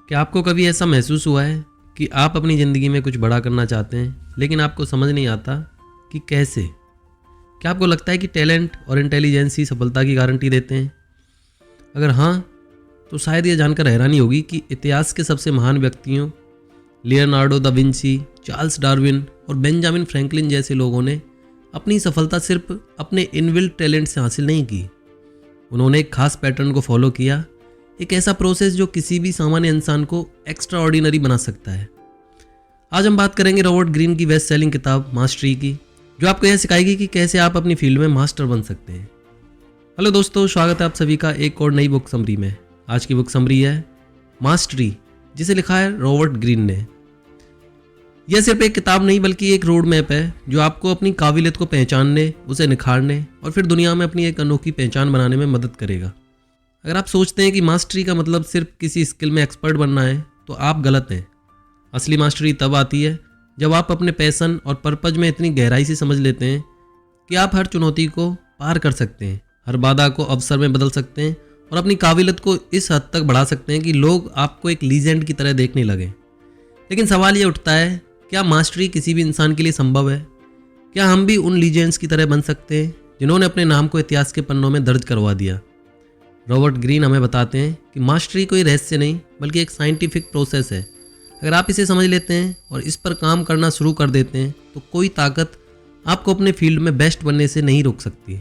क्या आपको कभी ऐसा महसूस हुआ है कि आप अपनी ज़िंदगी में कुछ बड़ा करना चाहते हैं लेकिन आपको समझ नहीं आता कि कैसे? क्या आपको लगता है कि टैलेंट और इंटेलिजेंस ही सफलता की गारंटी देते हैं? अगर हाँ, तो शायद ये जानकर हैरानी होगी कि इतिहास के सबसे महान व्यक्तियों Leonardo da Vinci, Charles Darwin और बेंजामिन फ्रैंकलिन जैसे लोगों ने अपनी सफलता सिर्फ अपने इनबिल्ट टैलेंट से हासिल नहीं की। उन्होंने एक खास पैटर्न को फॉलो किया, एक ऐसा प्रोसेस जो किसी भी सामान्य इंसान को एक्स्ट्रा ऑर्डिनरी बना सकता है। आज हम बात करेंगे रॉबर्ट ग्रीन की बेस्ट सेलिंग किताब मास्टरी की, जो आपको यह सिखाएगी कि कैसे आप अपनी फील्ड में मास्टर बन सकते हैं। हेलो दोस्तों, स्वागत है आप सभी का एक और नई बुक समरी में। आज की बुक समरी है मास्टरी, जिसे लिखा है रॉबर्ट ग्रीन ने। यह सिर्फ एक किताब नहीं बल्कि एक रोड मैप है जो आपको अपनी काबिलियत को पहचानने, उसे निखारने और फिर दुनिया में अपनी एक अनोखी पहचान बनाने में मदद करेगा। अगर आप सोचते हैं कि मास्टरी का मतलब सिर्फ किसी स्किल में एक्सपर्ट बनना है तो आप गलत हैं। असली मास्टरी तब आती है जब आप अपने पैशन और पर्पज में इतनी गहराई से समझ लेते हैं कि आप हर चुनौती को पार कर सकते हैं, हर बाधा को अवसर में बदल सकते हैं और अपनी काबिलियत को इस हद तक बढ़ा सकते हैं कि लोग आपको एक लीजेंड की तरह देखने लगें। लेकिन सवाल ये उठता है, क्या मास्टरी किसी भी इंसान के लिए संभव है? क्या हम भी उन लीजेंड्स की तरह बन सकते हैं जिन्होंने अपने नाम को इतिहास के पन्नों में दर्ज करवा दिया? रॉबर्ट ग्रीन हमें बताते हैं कि मास्टरी कोई रहस्य नहीं बल्कि एक साइंटिफिक प्रोसेस है। अगर आप इसे समझ लेते हैं और इस पर काम करना शुरू कर देते हैं तो कोई ताकत आपको अपने फील्ड में बेस्ट बनने से नहीं रोक सकती।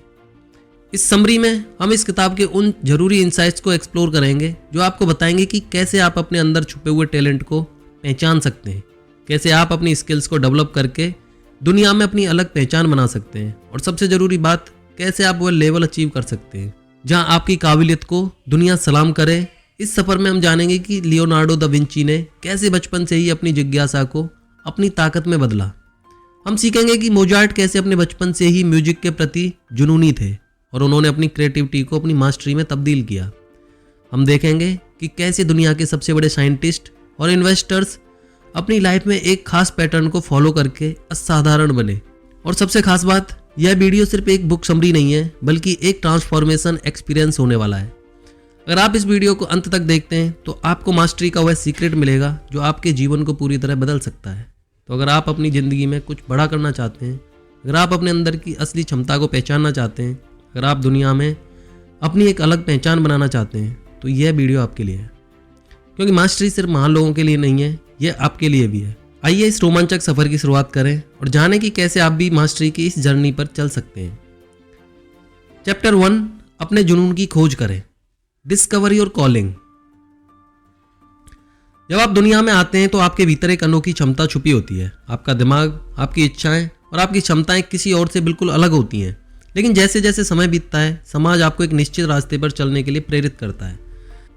इस समरी में हम इस किताब के उन जरूरी इंसाइट्स को एक्सप्लोर करेंगे जो आपको बताएंगे कि कैसे आप अपने अंदर छुपे हुए टैलेंट को पहचान सकते हैं, कैसे आप अपनी स्किल्स को डेवलप करके दुनिया में अपनी अलग पहचान बना सकते हैं और सबसे ज़रूरी बात, कैसे आप वो लेवल अचीव कर सकते हैं जहां आपकी काबिलियत को दुनिया सलाम करे। इस सफ़र में हम जानेंगे कि लियोनार्डो दा विंची ने कैसे बचपन से ही अपनी जिज्ञासा को अपनी ताकत में बदला। हम सीखेंगे कि मोजार्ट कैसे अपने बचपन से ही म्यूजिक के प्रति जुनूनी थे और उन्होंने अपनी क्रिएटिविटी को अपनी मास्टरी में तब्दील किया। हम देखेंगे कि कैसे दुनिया के सबसे बड़े साइंटिस्ट और इन्वेस्टर्स अपनी लाइफ में एक खास पैटर्न को फॉलो करके असाधारण बने। और सबसे खास बात, यह वीडियो सिर्फ एक बुक समरी नहीं है बल्कि एक ट्रांसफॉर्मेशन एक्सपीरियंस होने वाला है। अगर आप इस वीडियो को अंत तक देखते हैं तो आपको मास्टरी का वह सीक्रेट मिलेगा जो आपके जीवन को पूरी तरह बदल सकता है। तो अगर आप अपनी ज़िंदगी में कुछ बड़ा करना चाहते हैं, अगर आप अपने अंदर की असली क्षमता को पहचानना चाहते हैं, अगर आप दुनिया में अपनी एक अलग पहचान बनाना चाहते हैं, तो यह वीडियो आपके लिए है। क्योंकि मास्टरी सिर्फ महान लोगों के लिए नहीं है, यह आपके लिए भी है। आइए इस रोमांचक सफ़र की शुरुआत करें और जानें कि कैसे आप भी मास्टरी की इस जर्नी पर चल सकते हैं। चैप्टर 1, अपने जुनून की खोज करें, डिस्कवर योर कॉलिंग। जब आप दुनिया में आते हैं तो आपके भीतर एक अनोखी क्षमता छुपी होती है। आपका दिमाग, आपकी इच्छाएं और आपकी क्षमताएं किसी और से बिल्कुल अलग होती हैं। लेकिन जैसे जैसे समय बीतता है, समाज आपको एक निश्चित रास्ते पर चलने के लिए प्रेरित करता है।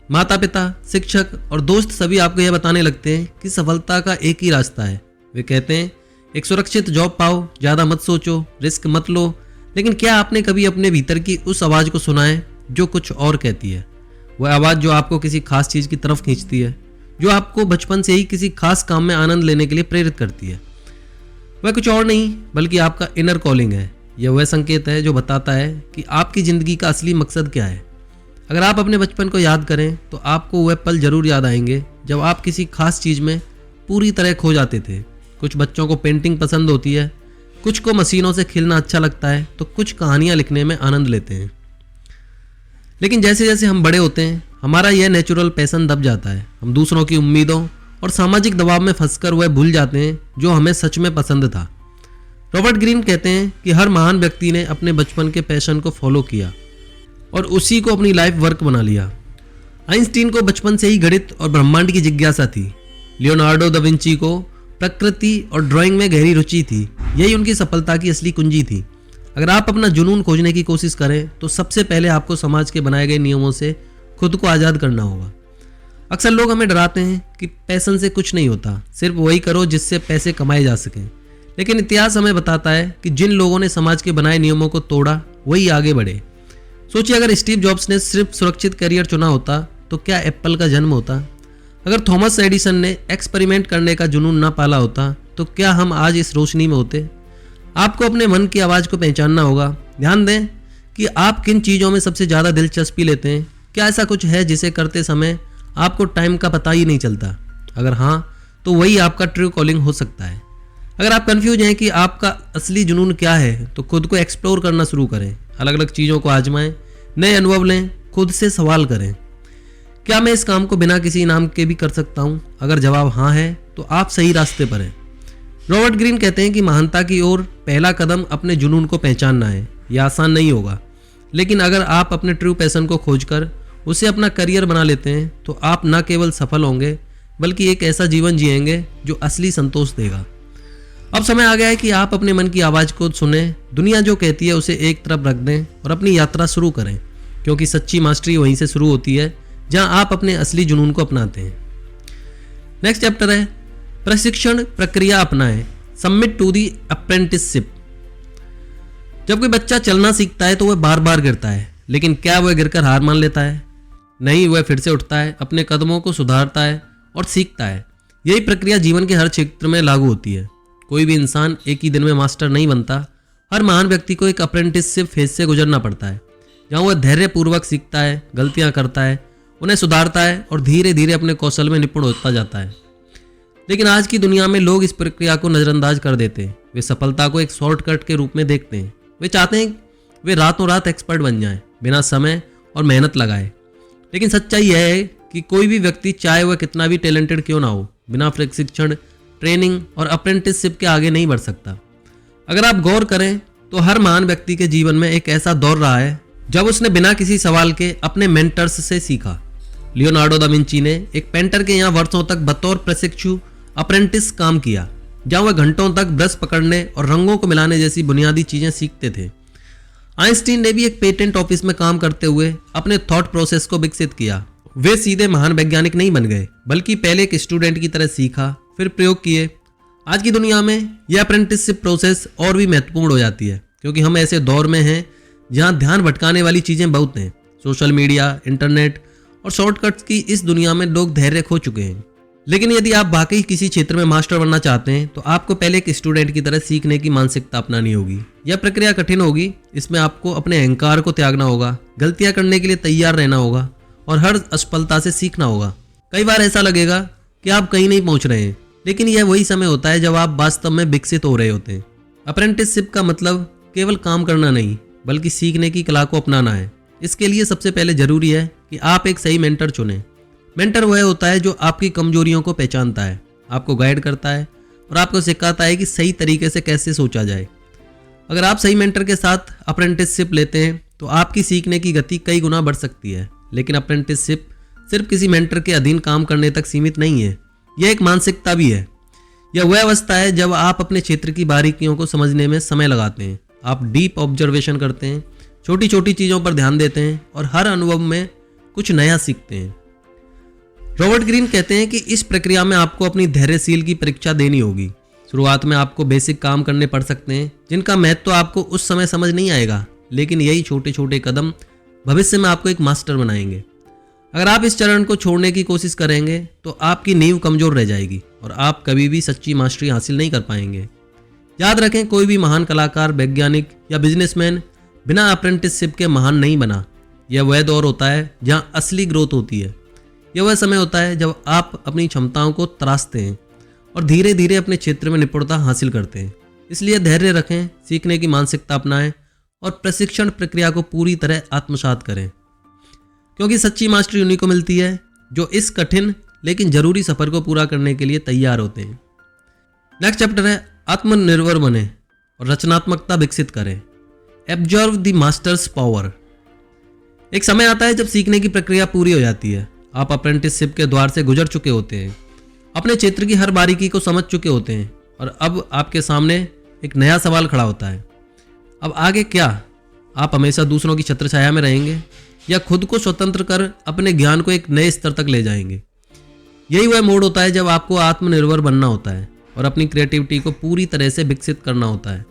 माता पिता, शिक्षक और दोस्त सभी आपको यह बताने लगते हैं कि सफलता का एक ही रास्ता है। वे कहते हैं, एक सुरक्षित जॉब पाओ, ज़्यादा मत सोचो, रिस्क मत लो। लेकिन क्या आपने कभी अपने भीतर की उस आवाज़ को सुना है जो कुछ और कहती है? वह आवाज़ जो आपको किसी खास चीज़ की तरफ खींचती है, जो आपको बचपन से ही किसी खास काम में आनंद लेने के लिए प्रेरित करती है। वह कुछ और नहीं बल्कि आपका इनर कॉलिंग है। यह वह संकेत है जो बताता है कि आपकी ज़िंदगी का असली मकसद क्या है। अगर आप अपने बचपन को याद करें तो आपको वह पल जरूर याद आएंगे जब आप किसी खास चीज़ में पूरी तरह खो जाते थे। कुछ बच्चों को पेंटिंग पसंद होती है, कुछ को मशीनों से खेलना अच्छा लगता है, तो कुछ कहानियाँ लिखने में आनंद लेते हैं। लेकिन जैसे जैसे हम बड़े होते हैं, हमारा यह नेचुरल पैशन दब जाता है। हम दूसरों की उम्मीदों और सामाजिक दबाव में फंसकर वह भूल जाते हैं जो हमें सच में पसंद था। रॉबर्ट ग्रीन कहते हैं कि हर महान व्यक्ति ने अपने बचपन के पैशन को फॉलो किया और उसी को अपनी लाइफ वर्क बना लिया। आइंस्टीन को बचपन से ही गणित और ब्रह्मांड की जिज्ञासा थी। लियोनार्डो दा विंची को प्रकृति और ड्राइंग में गहरी रुचि थी। यही उनकी सफलता की असली कुंजी थी। अगर आप अपना जुनून खोजने की कोशिश करें तो सबसे पहले आपको समाज के बनाए गए नियमों से खुद को आज़ाद करना होगा। अक्सर लोग हमें डराते हैं कि पैशन से कुछ नहीं होता, सिर्फ वही करो जिससे पैसे कमाए जा सकें। लेकिन इतिहास हमें बताता है कि जिन लोगों ने समाज के बनाए नियमों को तोड़ा वही आगे बढ़े। सोचिए, अगर स्टीव जॉब्स ने सिर्फ सुरक्षित करियर चुना होता तो क्या एप्पल का जन्म होता? अगर थॉमस एडिसन ने एक्सपेरिमेंट करने का जुनून ना पाला होता तो क्या हम आज इस रोशनी में होते? आपको अपने मन की आवाज़ को पहचानना होगा। ध्यान दें कि आप किन चीज़ों में सबसे ज़्यादा दिलचस्पी लेते हैं। क्या ऐसा कुछ है जिसे करते समय आपको टाइम का पता ही नहीं चलता? अगर हाँ, तो वही आपका ट्रू कॉलिंग हो सकता है। अगर आप कंफ्यूज हैं कि आपका असली जुनून क्या है, तो खुद को एक्सप्लोर करना शुरू करें, अलग अलग चीज़ों को आजमाएं, नए अनुभव लें, खुद से सवाल करें, क्या मैं इस काम को बिना किसी इनाम के भी कर सकता हूँ? अगर जवाब हाँ है तो आप सही रास्ते पर हैं। रॉबर्ट ग्रीन कहते हैं कि महानता की ओर पहला कदम अपने जुनून को पहचानना है। यह आसान नहीं होगा, लेकिन अगर आप अपने ट्रू पैशन को खोजकर उसे अपना करियर बना लेते हैं तो आप न केवल सफल होंगे बल्कि एक ऐसा जीवन जिएंगे जो असली संतोष देगा। अब समय आ गया है कि आप अपने मन की आवाज़ को सुने, दुनिया जो कहती है उसे एक तरफ रख दें और अपनी यात्रा शुरू करें, क्योंकि सच्ची मास्टरी वहीं से शुरू होती है जहां आप अपने असली जुनून को अपनाते हैं। नेक्स्ट चैप्टर है प्रशिक्षण प्रक्रिया अपनाएं, सबमिट टू दी अप्रेंटिसशिप। जब कोई बच्चा चलना सीखता है तो वह बार बार गिरता है, लेकिन क्या वह गिरकर हार मान लेता है? नहीं, वह फिर से उठता है, अपने कदमों को सुधारता है और सीखता है। यही प्रक्रिया जीवन के हर क्षेत्र में लागू होती है। कोई भी इंसान एक ही दिन में मास्टर नहीं बनता। हर महान व्यक्ति को एक अप्रेंटिसशिप फेज से गुजरना पड़ता है, जहाँ वह धैर्यपूर्वक सीखता है, गलतियाँ करता है, उन्हें सुधारता है और धीरे धीरे अपने कौशल में निपुण होता जाता है। लेकिन आज की दुनिया में लोग इस प्रक्रिया को नज़रअंदाज कर देते हैं। वे सफलता को एक शॉर्टकट के रूप में देखते हैं। वे चाहते हैं वे रातों रात एक्सपर्ट बन जाएं, बिना समय और मेहनत लगाए। लेकिन सच्चाई यह है कि कोई भी व्यक्ति, चाहे वह कितना भी टैलेंटेड क्यों ना हो, बिना प्रशिक्षण, ट्रेनिंग और अप्रेंटिसशिप के आगे नहीं बढ़ सकता। अगर आप गौर करें तो हर महान व्यक्ति के जीवन में एक ऐसा दौर रहा है जब उसने बिना किसी सवाल के अपने मेंटर्स से सीखा। लियोनार्डो दा विंची ने एक पेंटर के यहाँ वर्षों तक बतौर प्रशिक्षु अप्रेंटिस काम किया, जहाँ वह घंटों तक ब्रश पकड़ने और रंगों को मिलाने जैसी बुनियादी चीजें सीखते थे। आइंस्टीन ने भी एक पेटेंट ऑफिस में काम करते हुए अपने थॉट प्रोसेस को विकसित किया। वे सीधे महान वैज्ञानिक नहीं बन गए, बल्कि पहले एक स्टूडेंट की तरह सीखा, फिर प्रयोग किए। आज की दुनिया में यह अप्रेंटिसशिप प्रोसेस और भी महत्वपूर्ण हो जाती है, क्योंकि हम ऐसे दौर में हैं जहां ध्यान भटकाने वाली चीजें बहुत हैं। सोशल मीडिया, इंटरनेट और शॉर्टकट्स की इस दुनिया में लोग धैर्य खो चुके हैं। लेकिन यदि आप वाकई किसी क्षेत्र में मास्टर बनना चाहते हैं तो आपको पहले एक स्टूडेंट की तरह सीखने की मानसिकता अपनानी होगी। यह प्रक्रिया कठिन होगी। इसमें आपको अपने अहंकार को त्यागना होगा, गलतियां करने के लिए तैयार रहना होगा और हर असफलता से सीखना होगा। कई बार ऐसा लगेगा कि आप कहीं नहीं पहुंच रहे हैं, लेकिन यह वही समय होता है जब आप वास्तव में विकसित हो रहे होते हैं। अप्रेंटिसशिप का मतलब केवल काम करना नहीं, बल्कि सीखने की कला को अपनाना है। इसके लिए सबसे पहले जरूरी है कि आप एक सही मेंटर चुनें। मेंटर वह होता है जो आपकी कमजोरियों को पहचानता है, आपको गाइड करता है और आपको सिखाता है कि सही तरीके से कैसे सोचा जाए। अगर आप सही मेंटर के साथ अप्रेंटिसशिप लेते हैं तो आपकी सीखने की गति कई गुना बढ़ सकती है। लेकिन अप्रेंटिसशिप सिर्फ किसी मेंटर के अधीन काम करने तक सीमित नहीं है, यह एक मानसिकता भी है। यह वह अवस्था है जब आप अपने क्षेत्र की बारीकियों को समझने में समय लगाते हैं। आप डीप ऑब्जर्वेशन करते हैं, छोटी छोटी चीज़ों पर ध्यान देते हैं और हर अनुभव में कुछ नया सीखते हैं। रॉबर्ट ग्रीन कहते हैं कि इस प्रक्रिया में आपको अपनी धैर्यशील की परीक्षा देनी होगी। शुरुआत में आपको बेसिक काम करने पड़ सकते हैं जिनका महत्व आपको उस समय समझ नहीं आएगा, लेकिन यही छोटे छोटे कदम भविष्य में आपको एक मास्टर बनाएंगे। अगर आप इस चरण को छोड़ने की कोशिश करेंगे तो आपकी नींव कमजोर रह जाएगी और आप कभी भी सच्ची मास्टरी हासिल नहीं कर पाएंगे। याद रखें, कोई भी महान कलाकार, वैज्ञानिक या बिजनेसमैन बिना अप्रेंटिसशिप के महान नहीं बना। यह वह दौर होता है जहां असली ग्रोथ होती है। यह वह समय होता है जब आप अपनी क्षमताओं को तराशते हैं और धीरे धीरे अपने क्षेत्र में निपुणता हासिल करते हैं। इसलिए धैर्य रखें, सीखने की मानसिकता अपनाएं और प्रशिक्षण प्रक्रिया को पूरी तरह आत्मसात करें, क्योंकि सच्ची मास्टरी उन्हीं को मिलती है जो इस कठिन लेकिन जरूरी सफर को पूरा करने के लिए तैयार होते हैं। नेक्स्ट चैप्टर है आत्मनिर्भर बने और रचनात्मकता विकसित करें। Absorb the masters power. एक समय आता है जब सीखने की प्रक्रिया पूरी हो जाती है। आप अप्रेंटिसशिप के द्वार से गुजर चुके होते हैं, अपने क्षेत्र की हर बारीकी को समझ चुके होते हैं और अब आपके सामने एक नया सवाल खड़ा होता है। अब आगे क्या? आप हमेशा दूसरों की छत्रछाया में रहेंगे या खुद को स्वतंत्र कर अपने ज्ञान को एक नए स्तर तक ले जाएंगे? यही वह मोड़ होता है जब आपको आत्मनिर्भर बनना होता है और अपनी क्रिएटिविटी को पूरी तरह से विकसित करना होता है।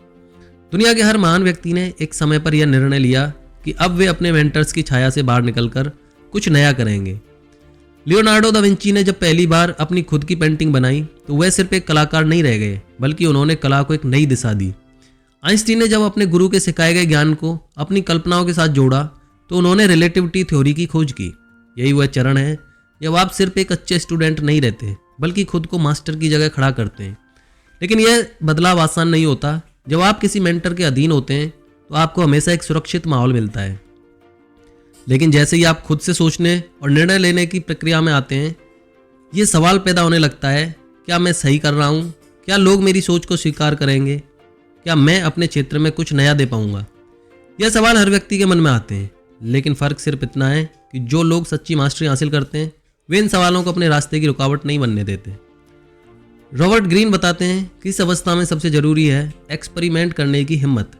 दुनिया के हर महान व्यक्ति ने एक समय पर यह निर्णय लिया कि अब वे अपने मेंटर्स की छाया से बाहर निकलकर कुछ नया करेंगे। लियोनार्डो दा विंची ने जब पहली बार अपनी खुद की पेंटिंग बनाई तो वह सिर्फ एक कलाकार नहीं रह गए, बल्कि उन्होंने कला को एक नई दिशा दी। आइंस्टीन ने जब अपने गुरु के सिखाए गए ज्ञान को अपनी कल्पनाओं के साथ जोड़ा तो उन्होंने रिलेटिविटी थ्योरी की खोज की। यही वह चरण है जब आप सिर्फ एक अच्छे स्टूडेंट नहीं रहते बल्कि खुद को मास्टर की जगह खड़ा करते हैं। लेकिन यह बदलाव आसान नहीं होता। जब आप किसी मेंटर के अधीन होते हैं तो आपको हमेशा एक सुरक्षित माहौल मिलता है, लेकिन जैसे ही आप खुद से सोचने और निर्णय लेने की प्रक्रिया में आते हैं, ये सवाल पैदा होने लगता है, क्या मैं सही कर रहा हूँ? क्या लोग मेरी सोच को स्वीकार करेंगे? क्या मैं अपने क्षेत्र में कुछ नया दे पाऊंगा? यह सवाल हर व्यक्ति के मन में आते हैं, लेकिन फ़र्क सिर्फ इतना है कि जो लोग सच्ची मास्टरी हासिल करते हैं वे इन सवालों को अपने रास्ते की रुकावट नहीं बनने देते। रॉबर्ट ग्रीन बताते हैं कि इस अवस्था में सबसे ज़रूरी है एक्सपेरिमेंट करने की हिम्मत।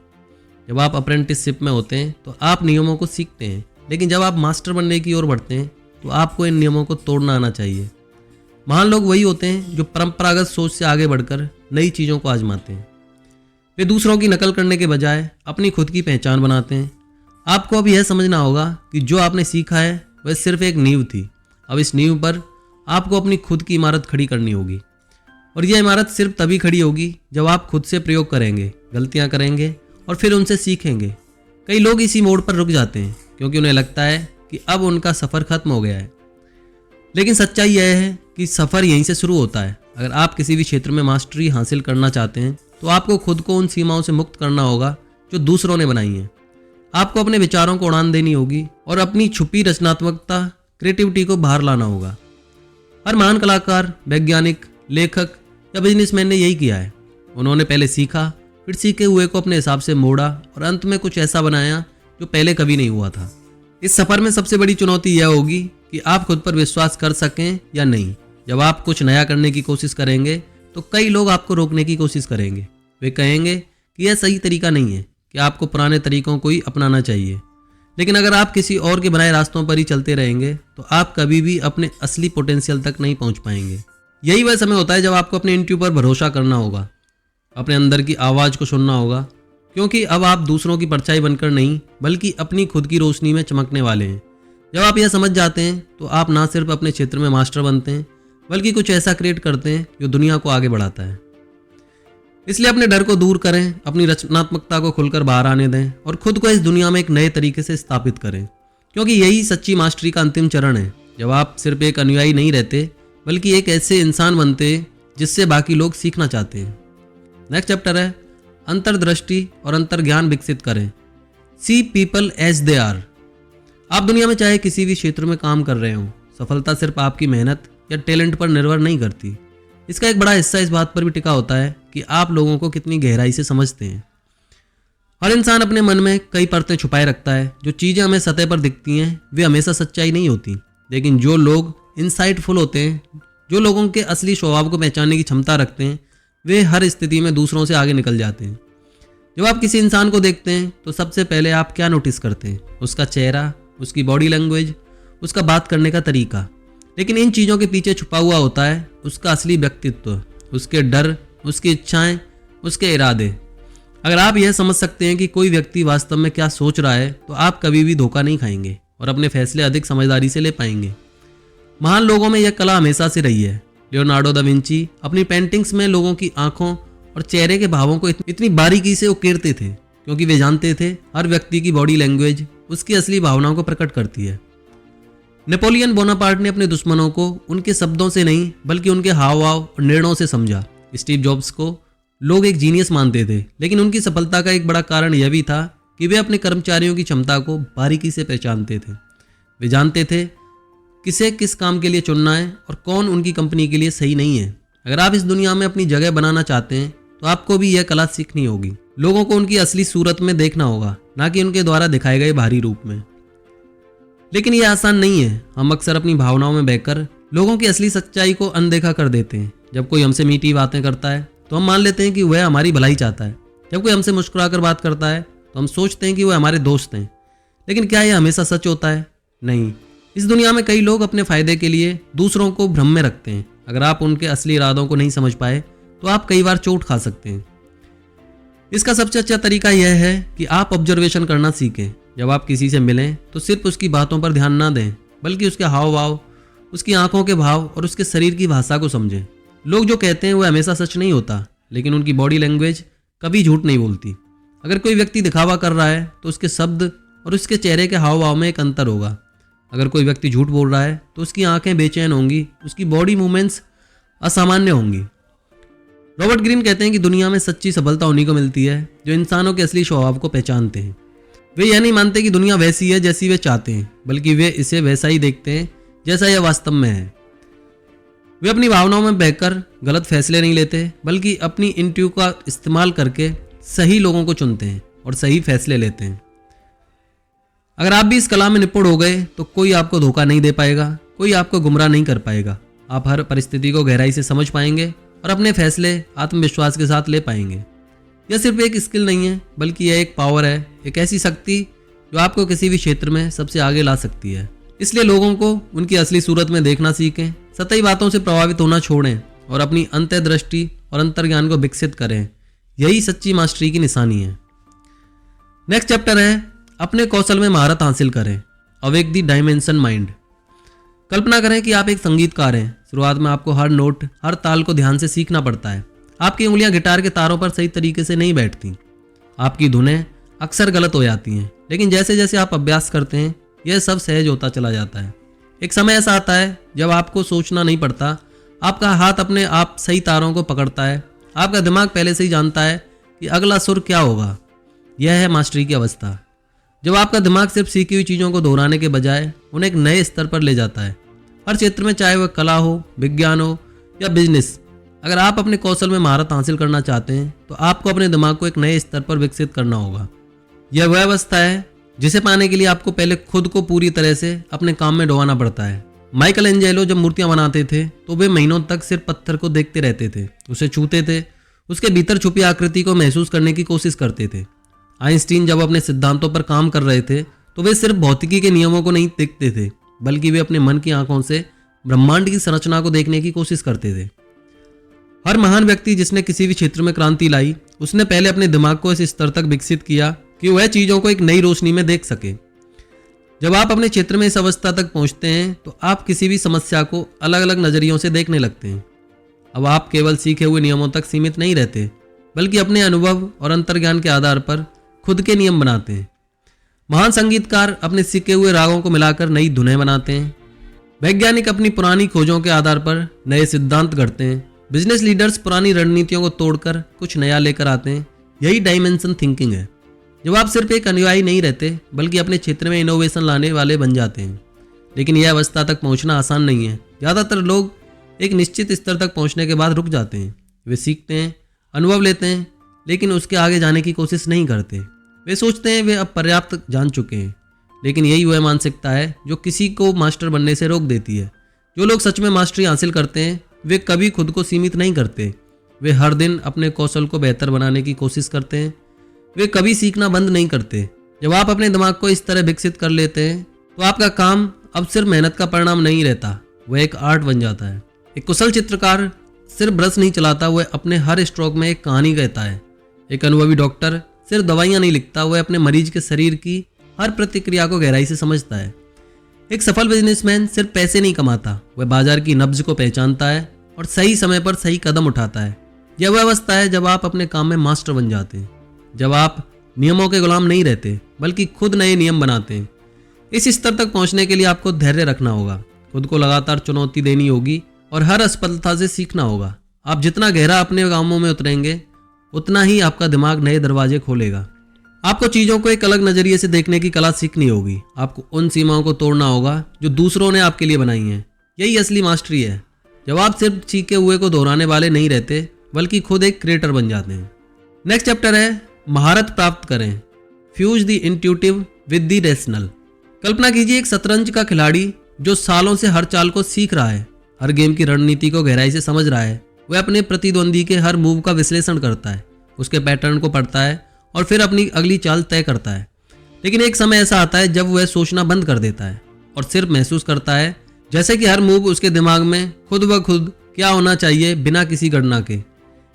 जब आप अप्रेंटिसशिप में होते हैं तो आप नियमों को सीखते हैं, लेकिन जब आप मास्टर बनने की ओर बढ़ते हैं तो आपको इन नियमों को तोड़ना आना चाहिए। महान लोग वही होते हैं जो परंपरागत सोच से आगे बढ़कर नई चीज़ों को आजमाते हैं। वे दूसरों की नकल करने के बजाय अपनी खुद की पहचान बनाते हैं। आपको अब यह समझना होगा कि जो आपने सीखा है वह सिर्फ एक नींव थी। अब इस नींव पर आपको अपनी खुद की इमारत खड़ी करनी होगी, और यह इमारत सिर्फ तभी खड़ी होगी जब आप खुद से प्रयोग करेंगे, गलतियां करेंगे और फिर उनसे सीखेंगे। कई लोग इसी मोड़ पर रुक जाते हैं क्योंकि उन्हें लगता है कि अब उनका सफ़र खत्म हो गया है, लेकिन सच्चाई यह है कि सफ़र यहीं से शुरू होता है। अगर आप किसी भी क्षेत्र में मास्टरी हासिल करना चाहते हैं तो आपको खुद को उन सीमाओं से मुक्त करना होगा जो दूसरों ने बनाई हैं। आपको अपने विचारों को उड़ान देनी होगी और अपनी छुपी रचनात्मकता, क्रिएटिविटी को बाहर लाना होगा। हर महान कलाकार, वैज्ञानिक, लेखक या बिजनेसमैन ने यही किया है। उन्होंने पहले सीखा, फिर सीखे हुए को अपने हिसाब से मोड़ा और अंत में कुछ ऐसा बनाया जो पहले कभी नहीं हुआ था। इस सफ़र में सबसे बड़ी चुनौती यह होगी कि आप खुद पर विश्वास कर सकें या नहीं। जब आप कुछ नया करने की कोशिश करेंगे तो कई लोग आपको रोकने की कोशिश करेंगे। वे कहेंगे कि यह सही तरीका नहीं है, कि आपको पुराने तरीकों को ही अपनाना चाहिए। लेकिन अगर आप किसी और के बनाए रास्तों पर ही चलते रहेंगे तो आप कभी भी अपने असली पोटेंशियल तक नहीं पहुंच पाएंगे। यही वह समय होता है जब आपको अपने इंट्यू पर भरोसा करना होगा, अपने अंदर की आवाज़ को सुनना होगा, क्योंकि अब आप दूसरों की परछाई बनकर नहीं बल्कि अपनी खुद की रोशनी में चमकने वाले हैं। जब आप यह समझ जाते हैं तो आप ना सिर्फ अपने क्षेत्र में मास्टर बनते हैं बल्कि कुछ ऐसा क्रिएट करते हैं जो दुनिया को आगे बढ़ाता है। इसलिए अपने डर को दूर करें, अपनी रचनात्मकता को खुलकर बाहर आने दें और खुद को इस दुनिया में एक नए तरीके से स्थापित करें, क्योंकि यही सच्ची मास्टरी का अंतिम चरण है। जब आप सिर्फ एक अनुयायी नहीं रहते बल्कि एक ऐसे इंसान बनते हैं जिससे बाकी लोग सीखना चाहते हैं। नेक्स्ट चैप्टर है अंतर्दृष्टि और अंतर्ज्ञान विकसित करें। See people as they are. आप दुनिया में चाहे किसी भी क्षेत्र में काम कर रहे हो, सफलता सिर्फ आपकी मेहनत या टैलेंट पर निर्भर नहीं करती। इसका एक बड़ा हिस्सा इस बात पर भी टिका होता है कि आप लोगों को कितनी गहराई से समझते हैं। हर इंसान अपने मन में कई परतें छुपाए रखता है। जो चीज़ें हमें सतह पर दिखती हैं वे हमेशा सच्चाई नहीं होती, लेकिन जो लोग इनसाइटफुल होते हैं, जो लोगों के असली स्वभाव को पहचानने की क्षमता रखते हैं, वे हर स्थिति में दूसरों से आगे निकल जाते हैं। जब आप किसी इंसान को देखते हैं तो सबसे पहले आप क्या नोटिस करते हैं? उसका चेहरा, उसकी बॉडी लैंग्वेज, उसका बात करने का तरीका। लेकिन इन चीज़ों के पीछे छुपा हुआ होता है उसका असली व्यक्तित्व, उसके डर, उसकी इच्छाएं, उसके इरादे। अगर आप यह समझ सकते हैं कि कोई व्यक्ति वास्तव में क्या सोच रहा है तो आप कभी भी धोखा नहीं खाएंगे और अपने फैसले अधिक समझदारी से ले पाएंगे। महान लोगों में यह कला हमेशा से रही है। लियोनार्डो दा विंची अपनी पेंटिंग्स में लोगों की आंखों और चेहरे के भावों को इतनी बारीकी से उकेरते थे क्योंकि वे जानते थे हर व्यक्ति की बॉडी लैंग्वेज उसकी असली भावनाओं को प्रकट करती है। नेपोलियन बोनापार्ट ने अपने दुश्मनों को उनके शब्दों से नहीं बल्कि उनके हाव भाव और निर्णयों से समझा। स्टीव जॉब्स को लोग एक जीनियस मानते थे, लेकिन उनकी सफलता का एक बड़ा कारण यह भी था कि वे अपने कर्मचारियों की क्षमता को बारीकी से पहचानते थे। वे जानते थे किसे किस काम के लिए चुनना है और कौन उनकी कंपनी के लिए सही नहीं है। अगर आप इस दुनिया में अपनी जगह बनाना चाहते हैं तो आपको भी यह कला सीखनी होगी। लोगों को उनकी असली सूरत में देखना होगा, ना कि उनके द्वारा दिखाए गए बाहरी रूप में। लेकिन यह आसान नहीं है। हम अक्सर अपनी भावनाओं में बहकर लोगों की असली सच्चाई को अनदेखा कर देते हैं। जब कोई हमसे मीठी बातें करता है तो हम मान लेते हैं कि वह हमारी भलाई चाहता है। जब कोई हमसे मुस्कुराकर बात करता है तो हम सोचते हैं कि वह हमारे दोस्त हैं। लेकिन क्या यह हमेशा सच होता है? नहीं। इस दुनिया में कई लोग अपने फायदे के लिए दूसरों को भ्रम में रखते हैं। अगर आप उनके असली इरादों को नहीं समझ पाए तो आप कई बार चोट खा सकते हैं। इसका सबसे अच्छा तरीका यह है कि आप ऑब्जर्वेशन करना सीखें। जब आप किसी से मिलें तो सिर्फ उसकी बातों पर ध्यान ना दें बल्कि उसके हाव भाव, उसकी आंखों के भाव और उसके शरीर की भाषा को समझें। लोग जो कहते हैं वह हमेशा सच नहीं होता, लेकिन उनकी बॉडी लैंग्वेज कभी झूठ नहीं बोलती। अगर कोई व्यक्ति दिखावा कर रहा है तो उसके शब्द और उसके चेहरे के हाव भाव में एक अंतर होगा। अगर कोई व्यक्ति झूठ बोल रहा है तो उसकी आंखें बेचैन होंगी, उसकी बॉडी मूवमेंट्स असामान्य होंगी। रॉबर्ट ग्रीन कहते हैं कि दुनिया में सच्ची सफलता उन्हीं को मिलती है जो इंसानों के असली स्वभाव को पहचानते हैं। वे यह नहीं मानते कि दुनिया वैसी है जैसी वे चाहते हैं, बल्कि वे इसे वैसा ही देखते हैं जैसा यह वास्तव में है। वे अपनी भावनाओं में बहकर गलत फैसले नहीं लेते, बल्कि अपनी इंट्यू का इस्तेमाल करके सही लोगों को चुनते हैं और सही फैसले लेते हैं। अगर आप भी इस कला में निपुण हो गए तो कोई आपको धोखा नहीं दे पाएगा, कोई आपको गुमराह नहीं कर पाएगा। आप हर परिस्थिति को गहराई से समझ पाएंगे और अपने फैसले आत्मविश्वास के साथ ले पाएंगे। यह सिर्फ एक स्किल नहीं है, बल्कि यह एक पावर है, एक ऐसी शक्ति जो आपको किसी भी क्षेत्र में सबसे आगे ला सकती है। इसलिए लोगों को उनकी असली सूरत में देखना सीखें, सतही बातों से प्रभावित होना छोड़ें और अपनी अंतर्दृष्टि और अंतर्ज्ञान को विकसित करें। यही सच्ची मास्टरी की निशानी है। नेक्स्ट चैप्टर है अपने कौशल में महारत हासिल करें, अवेक द डायमेंशन माइंड। कल्पना करें कि आप एक संगीतकार हैं। शुरुआत में आपको हर नोट, हर ताल को ध्यान से सीखना पड़ता है। आपकी उंगलियां गिटार के तारों पर सही तरीके से नहीं बैठती। आपकी धुनें अक्सर गलत हो जाती हैं, लेकिन जैसे जैसे आप अभ्यास करते हैं यह सब सहज होता चला जाता है। एक समय ऐसा आता है जब आपको सोचना नहीं पड़ता, आपका हाथ अपने आप सही तारों को पकड़ता है। आपका दिमाग पहले से ही जानता है कि अगला सुर क्या होगा। यह है मास्टरी की अवस्था, जब आपका दिमाग सिर्फ सीखी हुई चीज़ों को दोहराने के बजाय उन्हें एक नए स्तर पर ले जाता है। हर क्षेत्र में, चाहे वह कला हो, विज्ञान हो या बिजनेस, अगर आप अपने कौशल में महारत हासिल करना चाहते हैं तो आपको अपने दिमाग को एक नए स्तर पर विकसित करना होगा। यह वह अवस्था है जिसे पाने के लिए आपको पहले खुद को पूरी तरह से अपने काम में डुबाना पड़ता है। माइकल एंजेलो जब मूर्तियां बनाते थे तो वे महीनों तक सिर्फ पत्थर को देखते रहते थे, उसे छूते थे, उसके भीतर छुपी आकृति को महसूस करने की कोशिश करते थे। आइंस्टीन जब अपने सिद्धांतों पर काम कर रहे थे तो वे सिर्फ भौतिकी के नियमों को नहीं देखते थे, बल्कि वे अपने मन की आंखों से ब्रह्मांड की संरचना को देखने की कोशिश करते थे। हर महान व्यक्ति जिसने किसी भी क्षेत्र में क्रांति लाई, उसने पहले अपने दिमाग को इस स्तर तक विकसित किया कि वह चीज़ों को एक नई रोशनी में देख सके। जब आप अपने क्षेत्र में इस अवस्था तक पहुंचते हैं तो आप किसी भी समस्या को अलग अलग नज़रियों से देखने लगते हैं। अब आप केवल सीखे हुए नियमों तक सीमित नहीं रहते, बल्कि अपने अनुभव और अंतर्ज्ञान के आधार पर खुद के नियम बनाते हैं। महान संगीतकार अपने सीखे हुए रागों को मिलाकर नई धुनें बनाते हैं। वैज्ञानिक अपनी पुरानी खोजों के आधार पर नए सिद्धांत गढ़ते हैं। बिजनेस लीडर्स पुरानी रणनीतियों को तोड़कर कुछ नया लेकर आते हैं। यही डायमेंशन थिंकिंग है। जब आप सिर्फ एक अनुयायी नहीं रहते, बल्कि अपने क्षेत्र में इनोवेशन लाने वाले बन जाते हैं। लेकिन यह अवस्था तक पहुंचना आसान नहीं है। ज़्यादातर लोग एक निश्चित स्तर तक पहुंचने के बाद रुक जाते हैं। वे सीखते हैं, अनुभव लेते हैं, लेकिन उसके आगे जाने की कोशिश नहीं करते। वे सोचते हैं वे अब पर्याप्त जान चुके हैं। लेकिन यही वह मानसिकता है जो किसी को मास्टर बनने से रोक देती है। जो लोग सच में मास्टरी हासिल करते हैं वे कभी खुद को सीमित नहीं करते। वे हर दिन अपने कौशल को बेहतर बनाने की कोशिश करते हैं। वे कभी सीखना बंद नहीं करते। जब आप अपने दिमाग को इस तरह विकसित कर लेते हैं तो आपका काम अब सिर्फ मेहनत का परिणाम नहीं रहता, वह एक आर्ट बन जाता है। एक कुशल चित्रकार सिर्फ ब्रश नहीं चलाता, वह अपने हर स्ट्रोक में एक कहानी कहता है। एक अनुभवी डॉक्टर सिर्फ दवाइयाँ नहीं लिखता, वह अपने मरीज के शरीर की हर प्रतिक्रिया को गहराई से समझता है। एक सफल बिजनेसमैन सिर्फ पैसे नहीं कमाता, वह बाजार की नब्ज को पहचानता है और सही समय पर सही कदम उठाता है। यह वह अवस्था है जब आप अपने काम में मास्टर बन जाते हैं, जब आप नियमों के गुलाम नहीं रहते, बल्कि खुद नए नियम बनाते हैं। इस स्तर तक पहुंचने के लिए आपको धैर्य रखना होगा, खुद को लगातार चुनौती देनी होगी और हर असफलता से सीखना होगा। आप जितना गहरा अपने कामों में उतरेंगे, उतना ही आपका दिमाग नए दरवाजे खोलेगा। आपको चीज़ों को एक अलग नज़रिए से देखने की कला सीखनी होगी। आपको उन सीमाओं को तोड़ना होगा जो दूसरों ने आपके लिए बनाई हैं। यही असली मास्टरी है, जब आप सिर्फ सीखे हुए को दोहराने वाले नहीं रहते, बल्कि खुद एक क्रिएटर बन जाते हैं। नेक्स्ट चैप्टर है महारत प्राप्त करें, fuse the intuitive with the rational. कल्पना कीजिए एक शतरंज का खिलाड़ी जो सालों से हर चाल को सीख रहा है, हर गेम की रणनीति को गहराई से समझ रहा है। वह अपने प्रतिद्वंदी के हर मूव का विश्लेषण करता है, उसके पैटर्न को पढ़ता है और फिर अपनी अगली चाल तय करता है। लेकिन एक समय ऐसा आता है जब वह सोचना बंद कर देता है और सिर्फ महसूस करता है, जैसे कि हर मूव उसके दिमाग में खुद ब खुद क्या होना चाहिए, बिना किसी गणना के।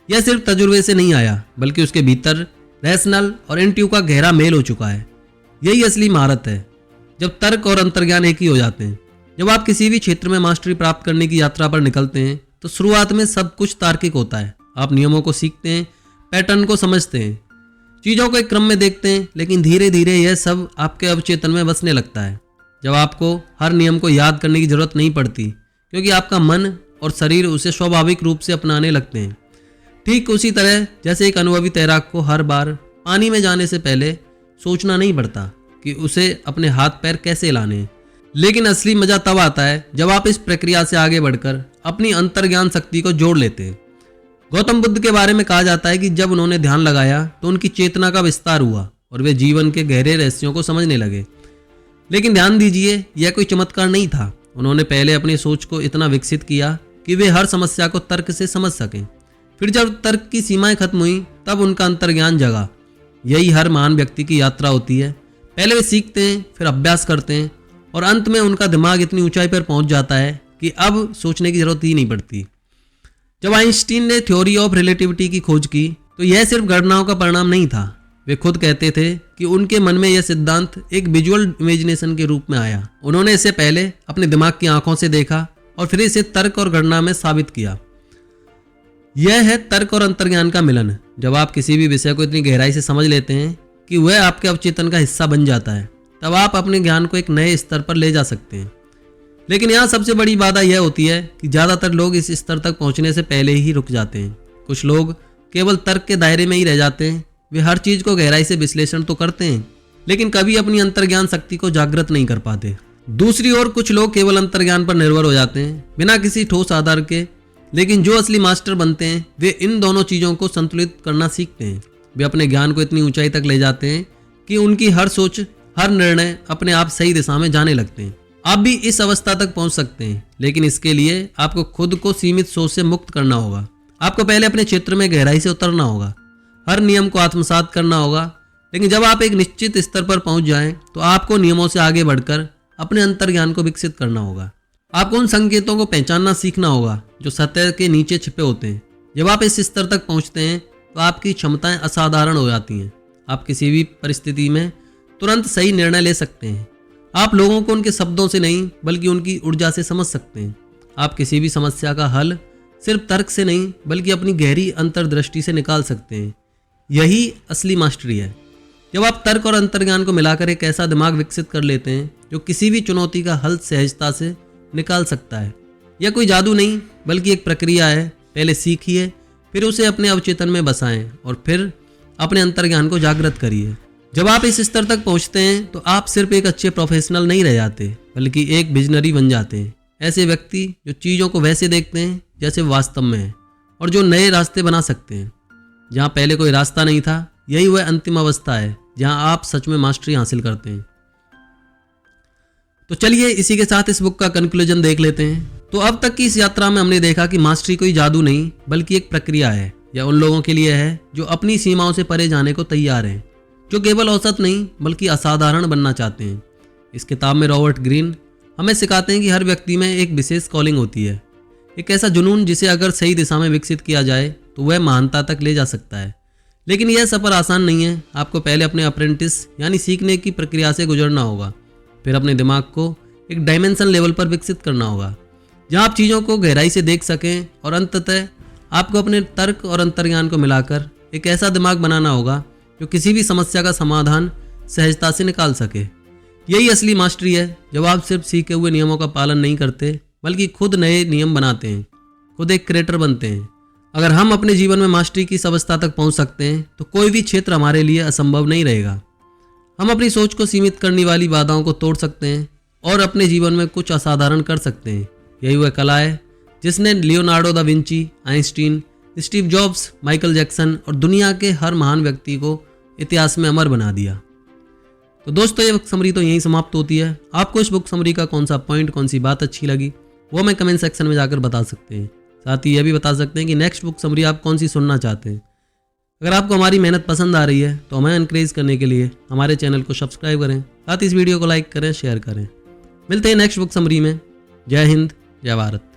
यह सिर्फ तजुर्बे से नहीं आया, बल्कि उसके भीतर रैशनल और इंट्यू का गहरा मेल हो चुका है। यही असली महारत है, जब तर्क और अंतर्ज्ञान एक ही हो जाते हैं। जब आप किसी भी क्षेत्र में मास्टरी प्राप्त करने की यात्रा पर निकलते हैं तो शुरुआत में सब कुछ तार्किक होता है। आप नियमों को सीखते हैं, पैटर्न को समझते हैं, चीज़ों को एक क्रम में देखते हैं, लेकिन धीरे धीरे यह सब आपके अवचेतन में बसने लगता है। जब आपको हर नियम को याद करने की जरूरत नहीं पड़ती, क्योंकि आपका मन और शरीर उसे स्वाभाविक रूप से अपनाने लगते हैं। ठीक उसी तरह जैसे एक अनुभवी तैराक को हर बार पानी में जाने से पहले सोचना नहीं पड़ता कि उसे अपने हाथ पैर कैसे हिलाने हैं। लेकिन असली मजा तब आता है जब आप इस प्रक्रिया से आगे बढ़कर अपनी अंतर्ज्ञान शक्ति को जोड़ लेते हैं। गौतम बुद्ध के बारे में कहा जाता है कि जब उन्होंने ध्यान लगाया तो उनकी चेतना का विस्तार हुआ और वे जीवन के गहरे रहस्यों को समझने लगे। लेकिन ध्यान दीजिए, यह कोई चमत्कार नहीं था। उन्होंने पहले अपनी सोच को इतना विकसित किया कि वे हर समस्या को तर्क से समझ सकें। फिर जब तर्क की सीमाएं खत्म हुई तब उनका अंतर्ज्ञान जगा। यही हर महान व्यक्ति की यात्रा होती है। पहले वे सीखते हैं, फिर अभ्यास करते हैं और अंत में उनका दिमाग इतनी ऊंचाई पर पहुंच जाता है कि अब सोचने की जरूरत ही नहीं पड़ती। जब आइंस्टीन ने थ्योरी ऑफ रिलेटिविटी की खोज की तो यह सिर्फ गणनाओं का परिणाम नहीं था। वे खुद कहते थे कि उनके मन में यह सिद्धांत एक विजुअल इमेजिनेशन के रूप में आया। उन्होंने इसे पहले अपने दिमाग की आंखों से देखा और फिर इसे तर्क और गणना में साबित किया। यह है तर्क और अंतर्ज्ञान का मिलन। जब आप किसी भी विषय को इतनी गहराई से समझ लेते हैं कि वह आपके अवचेतन का हिस्सा बन जाता है, तब आप अपने ज्ञान को एक नए स्तर पर ले जा सकते हैं। लेकिन यहाँ सबसे बड़ी बाधा यह होती है कि ज़्यादातर लोग इस स्तर तक पहुँचने से पहले ही रुक जाते हैं। कुछ लोग केवल तर्क के दायरे में ही रह जाते हैं। वे हर चीज़ को गहराई से विश्लेषण तो करते हैं, लेकिन कभी अपनी अंतर्ज्ञान शक्ति को जागृत नहीं कर पाते। दूसरी ओर कुछ लोग केवल अंतर्ज्ञान पर निर्भर हो जाते हैं बिना किसी ठोस आधार के। लेकिन जो असली मास्टर बनते हैं वे इन दोनों चीज़ों को संतुलित करना सीखते हैं। वे अपने ज्ञान को इतनी ऊंचाई तक ले जाते हैं कि उनकी हर सोच, हर निर्णय अपने आप सही दिशा में जाने लगते हैं। आप भी इस अवस्था तक पहुंच सकते हैं, लेकिन इसके लिए आपको खुद को सीमित सोच से मुक्त करना होगा। आपको पहले अपने क्षेत्र में गहराई से उतरना होगा, हर नियम को आत्मसात करना होगा। लेकिन जब आप एक निश्चित स्तर पर पहुंच जाएं, तो आपको नियमों से आगे बढ़कर अपने अंतर्ज्ञान को विकसित करना होगा। आपको उन संकेतों को पहचानना सीखना होगा जो सतह के नीचे छिपे होते हैं। जब आप इस स्तर तक पहुंचते हैं तो आपकी क्षमताएं असाधारण हो जाती हैं। आप किसी भी परिस्थिति में तुरंत सही निर्णय ले सकते हैं। आप लोगों को उनके शब्दों से नहीं बल्कि उनकी ऊर्जा से समझ सकते हैं। आप किसी भी समस्या का हल सिर्फ तर्क से नहीं बल्कि अपनी गहरी अंतर्दृष्टि से निकाल सकते हैं। यही असली मास्टरी है। जब आप तर्क और अंतर्ज्ञान को मिलाकर एक ऐसा दिमाग विकसित कर लेते हैं जो किसी भी चुनौती का हल सहजता से निकाल सकता है। यह कोई जादू नहीं बल्कि एक प्रक्रिया है। पहले सीखिए, फिर उसे अपने अवचेतन में बसाएं और फिर अपने अंतर्ज्ञान को जागृत करिए। जब आप इस स्तर तक पहुंचते हैं तो आप सिर्फ एक अच्छे प्रोफेशनल नहीं रह जाते बल्कि एक विजनरी बन जाते हैं। ऐसे व्यक्ति जो चीज़ों को वैसे देखते हैं जैसे वास्तव में है और जो नए रास्ते बना सकते हैं जहाँ पहले कोई रास्ता नहीं था। यही वह अंतिम अवस्था है जहाँ आप सच में मास्टरी हासिल करते हैं। तो चलिए इसी के साथ इस बुक का कंक्लूजन देख लेते हैं। तो अब तक की इस यात्रा में हमने देखा कि मास्टरी कोई जादू नहीं बल्कि एक प्रक्रिया है। यह उन लोगों के लिए है जो अपनी सीमाओं से परे जाने को तैयार हैं, जो केवल औसत नहीं बल्कि असाधारण बनना चाहते हैं। इस किताब में रॉबर्ट ग्रीन हमें सिखाते हैं कि हर व्यक्ति में एक विशेष कॉलिंग होती है, एक ऐसा जुनून जिसे अगर सही दिशा में विकसित किया जाए तो वह महानता तक ले जा सकता है। लेकिन यह सफ़र आसान नहीं है। आपको पहले अपने अप्रेंटिस यानी सीखने की प्रक्रिया से गुजरना होगा, फिर अपने दिमाग को एक डायमेंशन लेवल पर विकसित करना होगा जहां आप चीज़ों को गहराई से देख सकें, और अंततः आपको अपने तर्क और अंतर्ज्ञान को मिलाकर एक ऐसा दिमाग बनाना होगा जो किसी भी समस्या का समाधान सहजता से निकाल सके। यही असली मास्टरी है, जब आप सिर्फ सीखे हुए नियमों का पालन नहीं करते बल्कि खुद नए नियम बनाते हैं, खुद एक क्रिएटर बनते हैं। अगर हम अपने जीवन में मास्टरी की इस अवस्था तक पहुंच सकते हैं तो कोई भी क्षेत्र हमारे लिए असंभव नहीं रहेगा। हम अपनी सोच को सीमित करने वाली बाधाओं को तोड़ सकते हैं और अपने जीवन में कुछ असाधारण कर सकते हैं। यही वह कला है जिसने Leonardo da Vinci, Einstein, Steve jobs, Michael Jackson और दुनिया के हर महान व्यक्ति को इतिहास में अमर बना दिया। तो दोस्तों ये बुक समरी तो यहीं समाप्त होती है। आपको इस बुक समरी का कौन सा पॉइंट, कौन सी बात अच्छी लगी वो मैं कमेंट सेक्शन में जाकर बता सकते हैं। साथ ही यह भी बता सकते हैं कि नेक्स्ट बुक समरी आप कौन सी सुनना चाहते हैं। अगर आपको हमारी मेहनत पसंद आ रही है तो हमें एनकरेज करने के लिए हमारे चैनल को सब्सक्राइब करें, साथ ही इस वीडियो को लाइक करें, शेयर करें। मिलते हैं नेक्स्ट बुक समरी में। जय हिंद, जय भारत।